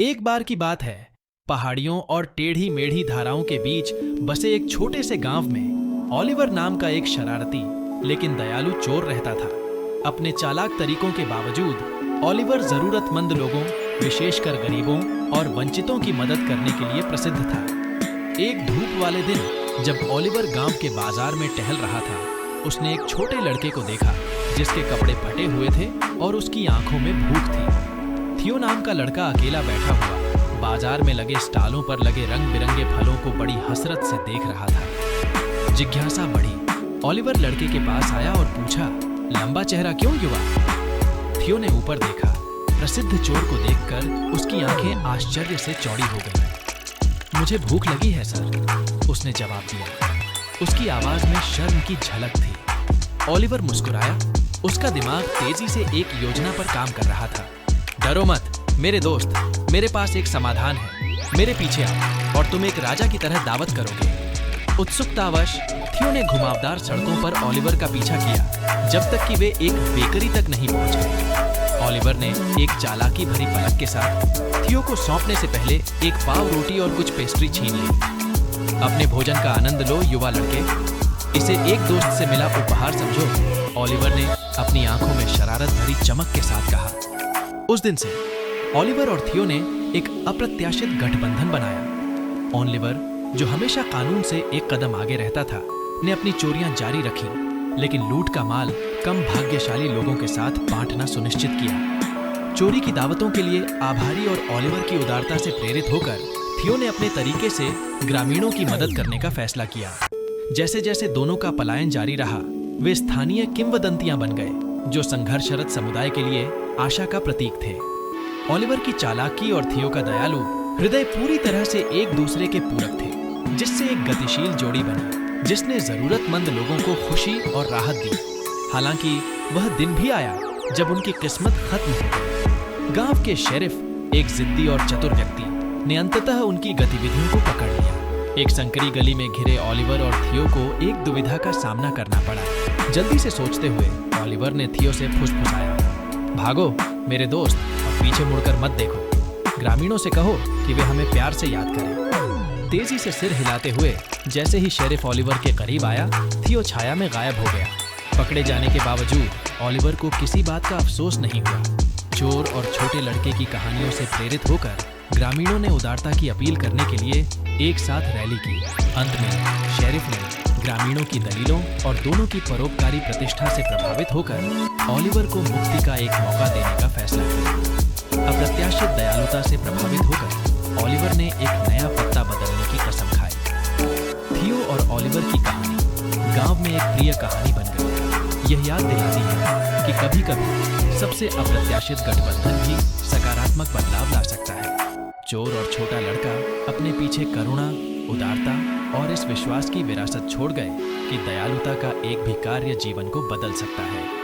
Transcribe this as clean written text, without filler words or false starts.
एक बार की बात है, पहाड़ियों और टेढ़ी मेढ़ी धाराओं के बीच बसे एक छोटे से गांव में ओलिवर नाम का एक शरारती लेकिन दयालु चोर रहता था। अपने चालाक तरीकों के बावजूद ओलिवर जरूरतमंद लोगों, विशेषकर गरीबों और वंचितों की मदद करने के लिए प्रसिद्ध था। एक धूप वाले दिन जब ओलिवर गांव के बाजार में टहल रहा था, उसने एक छोटे लड़के को देखा जिसके कपड़े फटे हुए थे और उसकी आंखों में भूख थी। थियो नाम का लड़का अकेला बैठा हुआ बाजार में लगे स्टॉलों पर लगे रंग बिरंगे फलों को बड़ी हसरत से देख रहा था। जिज्ञासा बढ़ी। ओलिवर लड़के के पास आया और पूछा, लंबा चेहरा क्यों युवा? थियो ने ऊपर देखा। प्रसिद्ध चोर को देखकर उसकी आंखें आश्चर्य से चौड़ी हो गईं। मुझे भूख लगी है सर, उसने जवाब दिया। उसकी आवाज में शर्म की झलक थी। ओलिवर मुस्कुराया। उसका दिमाग तेजी से एक योजना पर काम कर रहा था। डरो मत मेरे दोस्त, मेरे पास एक समाधान है। मेरे पीछे आओ और तुम एक राजा की तरह दावत करोगे। उत्सुकतावश थियो ने घुमावदार सड़कों पर ओलिवर का पीछा किया जब तक कि वे एक बेकरी तक नहीं पहुंच गए। ओलिवर ने एक चालाकी भरी पलक के साथ थियो को सौंपने से पहले एक पाव रोटी और कुछ पेस्ट्री छीन ली। अपने भोजन का आनंद लो युवा लड़के, इसे एक दोस्त से मिला उपहार समझो, ओलिवर ने अपनी आंखों में शरारत भरी चमक के साथ कहा। उस दिन से ओलिवर और थियो ने एक अप्रत्याशित गठबंधन बनाया। ओलिवर, जो हमेशा कानून से एक कदम आगे रहता था, ने अपनी चोरियां जारी रखी, लेकिन लूट का माल कम भाग्यशाली लोगों के साथ बांटना सुनिश्चित किया। चोरी की दावतों के लिए आभारी और ओलिवर की उदारता से प्रेरित होकर थियो ने अपने तरीके से ग्रामीणों की मदद करने का फैसला किया। जैसे जैसे दोनों का पलायन जारी रहा, वे स्थानीय किंवदंतियां बन गए, जो संघर्षरत समुदाय के लिए आशा का प्रतीक थे। ओलिवर की चालाकी और थियो का दयालु हृदय पूरी तरह से एक दूसरे के पूरक थे, जिससे एक गतिशील जोड़ी बनी, जिसने जरूरतमंद लोगों को खुशी और राहत दी। हालांकि वह दिन भी आया जब उनकी किस्मत खत्म हो गई। गांव के शेरिफ, एक जिद्दी और चतुर व्यक्ति, ने अंततः उनकी गतिविधियों को पकड़ लिया। एक संकरी गली में घिरे ओलिवर और थियो को एक दुविधा का सामना करना पड़ा। जल्दी से सोचते हुए ओलिवर ने थियो से फुसफुसाया, भागो मेरे दोस्त, और पीछे मुड़कर मत देखो। ग्रामीणों से कहो कि वे हमें प्यार से याद करें। तेजी से सिर हिलाते हुए जैसे ही शेरिफ ओलिवर के करीब आया, थियो छाया में गायब हो गया। पकड़े जाने के बावजूद ओलिवर को किसी बात का अफसोस नहीं हुआ। चोर और छोटे लड़के की कहानियों से प्रेरित होकर ग्रामीणों ने उदारता की अपील करने के लिए एक साथ रैली की। अंत में शेरिफ ने ग्रामीणों की दलीलों और दोनों की परोपकारी प्रतिष्ठा से प्रभावित होकर ओलिवर को मुक्ति का एक मौका देने का फैसला किया। अप्रत्याशित दयालुता से प्रभावित होकर ओलिवर ने एक नया पत्ता बदलने की कसम खाई। थियो और ओलिवर की कहानी गांव में एक प्रिय कहानी बन गई। यह याद दिलाती है कि कभी-कभी सबसे अप्रत्याशित गठबंधन भी सकारात्मक बदलाव ला सकता है। चोर और छोटा लड़का अपने पीछे करुणा, उदारता और इस विश्वास की विरासत छोड़ गए कि दयालुता का एक भी कार्य जीवन को बदल सकता है।